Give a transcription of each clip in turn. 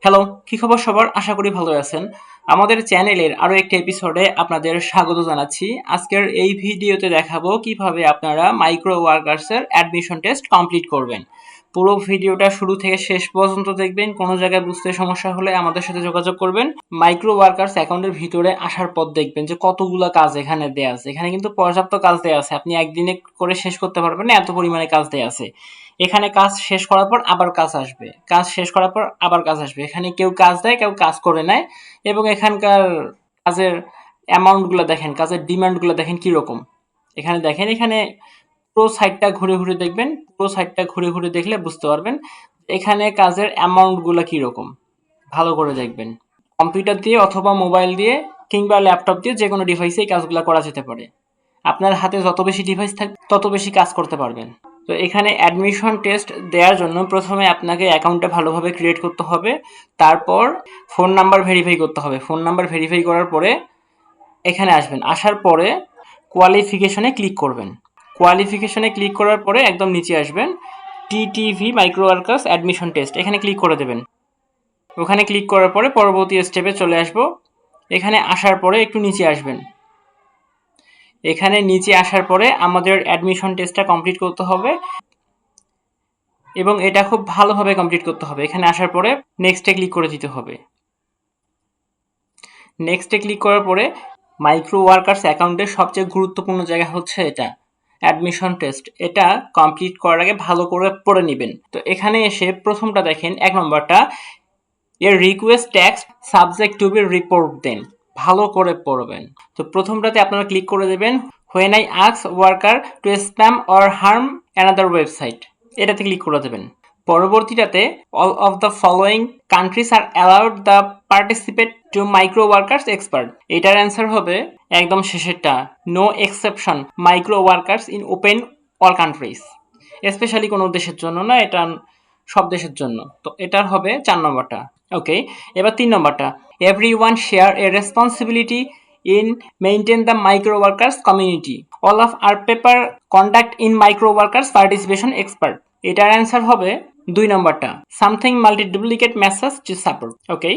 Hello, কি খবর সবার? আশা করি ভালো আছেন। আমাদের চ্যানেলের আরো একটা এপিসোডে আপনাদের স্বাগত জানাচ্ছি। আজকের এই ভিডিওতে দেখাবো কিভাবে আপনারা মাইক্রো ওয়ার্কার্সের অ্যাডমিশন টেস্ট কমপ্লিট করবেন। পুরো ভিডিওটা শুরু থেকে শেষ পর্যন্ত দেখবেন। কোনো জায়গায় বুঝতে সমস্যা হলে আমাদের সাথে যোগাযোগ করবেন। মাইক্রো ওয়ার্কার্স অ্যাকাউন্টের ভিতরে আসার পর দেখবেন যে কতগুলা কাজ এখানে দেয়া আছে। এখানে কিন্তু পর্যাপ্ত কাজ দেয়া আছে। আপনি একদিনে করে শেষ করতে পারবেন না, এত পরিমাণে কাজ দেয়া আছে। এখানে কাজ শেষ করার পর আবার কাজ আসবে, কাজ শেষ করার পর আবার কাজ আসবে। এখানে কেউ কাজ দেয়, কেউ কাজ করে নেয়। এবং এখানকার কাজের অ্যামাউন্ট গুলো দেখেন, কাজের ডিমান্ড গুলো দেখেন কিরকম। এখানে দেখেন, এখানে পুরো সাইটটা ঘুরে ঘুরে দেখবেন। পুরো সাইটটা ঘুরে ঘুরে দেখলে বুঝতে পারবেন এখানে কাজের অ্যামাউন্ট গুলো কিরকম। ভালো করে দেখবেন। কম্পিউটার দিয়ে অথবা মোবাইল দিয়ে কিংবা ল্যাপটপ দিয়ে যে কোনো ডিভাইসে এই কাজগুলো করা যেতে পারে। আপনার হাতে যত বেশি ডিভাইস থাকবে তত বেশি কাজ করতে পারবেন। তো এখানে অ্যাডমিশন টেস্ট দেওয়ার জন্য প্রথমে আপনাকে অ্যাকাউন্টটা ভালোভাবে ক্রিয়েট করতে হবে। তারপর ফোন নাম্বার ভেরিফাই করতে হবে। ফোন নাম্বার ভেরিফাই করার পরে এখানে আসবেন। আসার পরে কোয়ালিফিকেশনে ক্লিক করবেন। কোয়ালিফিকেশনে ক্লিক করার পরে একদম নিচে আসবেন, TTV micro workers admission test, এখানে ক্লিক করে দেবেন। ওখানে ক্লিক করার পরে পরবর্তী স্টেপে চলে আসবো। এখানে আসার পরে একটু নিচে আসবেন। এখানে নিচে আসার পরে আমাদের অ্যাডমিশন টেস্টটা কমপ্লিট করতে হবে এবং এটা খুব ভালোভাবে কমপ্লিট করতে হবে। এখানে আসার পরে নেক্সটে ক্লিক করে দিতে হবে। নেক্সটে ক্লিক করার পরে মাইক্রো ওয়ার্কার্স অ্যাকাউন্টের সবচেয়ে গুরুত্বপূর্ণ জায়গা হচ্ছে এটা অ্যাডমিশন টেস্ট। এটা কমপ্লিট করার আগে ভালো করে পড়ে নেবেন। তো এখানে এসে প্রথমটা দেখেন, 1 নম্বরটা, এর request text subject to be report দেন। ভালো করে পড়বেন। তো প্রথমটাতে আপনারা ক্লিক করে দেবেন, when I ask worker to spam or harm another website, এটাতে ক্লিক করে দেবেন। পরবর্তীটাতে all of the following countries are allowed the participate to micro workers expert, এটার অ্যান্সার হবে একদম শেষেরটা, no exception micro workers in open all countries. Specially কোনো দেশের জন্য না, এটা সব দেশের জন্য। তো এটার হবে 4 নম্বরটা। ওকে, এবার 3 নম্বরটা, everyone share A responsibility in maintain the micro workers community, all of our paper conduct in micro workers participation expert, এটার অ্যান্সার হবে 2 নম্বরটা, something multi duplicate message to support. Okay,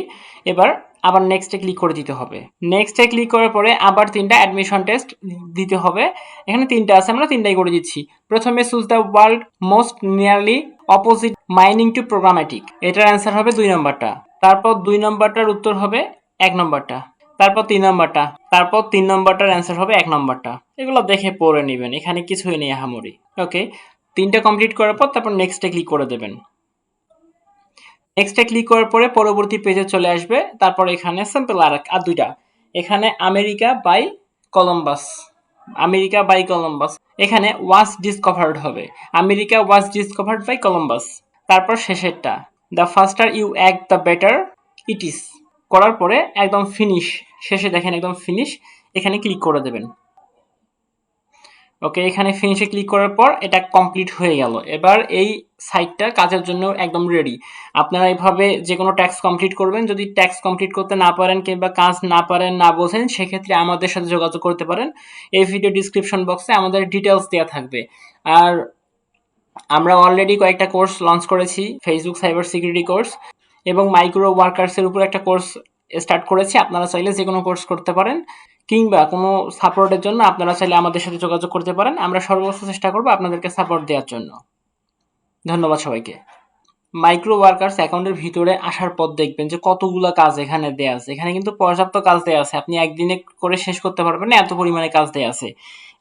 এবার আবার নেক্সটে ক্লিক করে দিতে হবে। নেক্সটে ক্লিক করার পরে আবার 3টা অ্যাডমিশন টেস্ট দিতে হবে। এখানে 3টা আছে, আমরা 3টাই করে দিচ্ছি। প্রথমে choose the world most nearly opposite mining to programmatic, এটার অ্যান্সার হবে 2 নম্বরটা। তারপর 2 নম্বরটার উত্তর হবে 1 নম্বরটা। তারপর 3 নম্বরটা, তারপর 3 নম্বরটার অ্যান্সার হবে 1 নম্বরটা। এগুলো দেখে পড়ে নেবেন, এখানে কিছুই নেই আহামরি। ওকে, 3টা কমপ্লিট করার পর তারপর নেক্সটে ক্লিক করে দেবেন। নেক্সটে ক্লিক করার পরে পরবর্তী পেজে চলে আসবে। তারপর এখানে সিম্পল আর 2টা, এখানে America by Columbus, America by Columbus, এখানে ওয়াজ ডিসকভার্ড হবে, America was discovered by Columbus. তারপর শেষেরটা, the faster you act the better it is, করার পরে একদম ফিনিশ, শেষে দেখেন একদম ফিনিশ, এখানে ক্লিক করে দেবেন। ওকে, এখানে ফিনিশে ক্লিক করার পর এটা কমপ্লিট হয়ে গেল। এবার এই সাইটটা কাজের জন্য একদম রেডি। আপনারা এইভাবে যে কোনো ট্যাক্স কমপ্লিট করবেন। যদি ট্যাক্স কমপ্লিট করতে না পারেন কিংবা কাজ না পারেন, না বোঝেন, সেক্ষেত্রে আমাদের সাথে যোগাযোগ করতে পারেন। এই ভিডিও ডিসক্রিপশন বক্সে আমাদের ডিটেলস দেওয়া থাকবে। আর আমরা অলরেডি কয়েকটা কোর্স লঞ্চ করেছি, ফেসবুক সাইবার সিকিউরিটি কোর্স এবং মাইক্রো ওয়ার্কার্সের উপর একটা কোর্স স্টার্ট করেছি। আপনারা চাইলে যে কোনো কোর্স করতে পারেন কিংবা কোনো সাপোর্টের জন্য আপনারা চাইলে আমাদের সাথে যোগাযোগ করতে পারেন। আমরা সর্বোচ্চ চেষ্টা করব আপনাদেরকে সাপোর্ট দেওয়ার জন্য। ধন্যবাদ সবাইকে। মাইক্রো ওয়ার্কার্স অ্যাকাউন্টের ভিতরে আসার পর দেখবেন যে কতগুলো কাজ এখানে দেয়া আছে। এখানে কিন্তু পর্যাপ্ত কাজ দেয়া আছে। আপনি একদিনে করে শেষ করতে পারবেন না, এত পরিমাণে কাজ দেয়া আছে।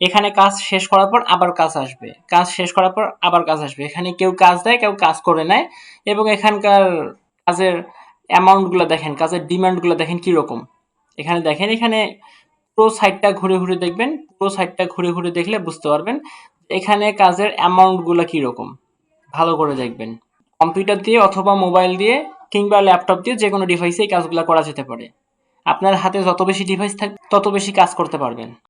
এখানে কাজ শেষ করার পর আবার কাজ আসবে, কাজ শেষ করার পর আবার কাজ আসবে। এখানে কেউ কাজ দেয়, কেউ কাজ করে নেয়। এবং এখানকার কাজের অ্যামাউন্ট গুলো দেখেন, কাজের ডিমান্ড গুলো দেখেন কিরকম। এখানে দেখেন, এখানে পুরো সাইটটা ঘুরে ঘুরে দেখবেন। পুরো সাইটটা ঘুরে ঘুরে দেখলে বুঝতে পারবেন এখানে কাজের অ্যামাউন্ট গুলো কিরকম। ভালো করে দেখবেন। কম্পিউটার দিয়ে অথবা মোবাইল দিয়ে কিংবা ল্যাপটপ দিয়ে যে কোনো ডিভাইসে এই কাজগুলো করা যেতে পারে। আপনার হাতে যত বেশি ডিভাইস থাকবে তত বেশি কাজ করতে পারবেন।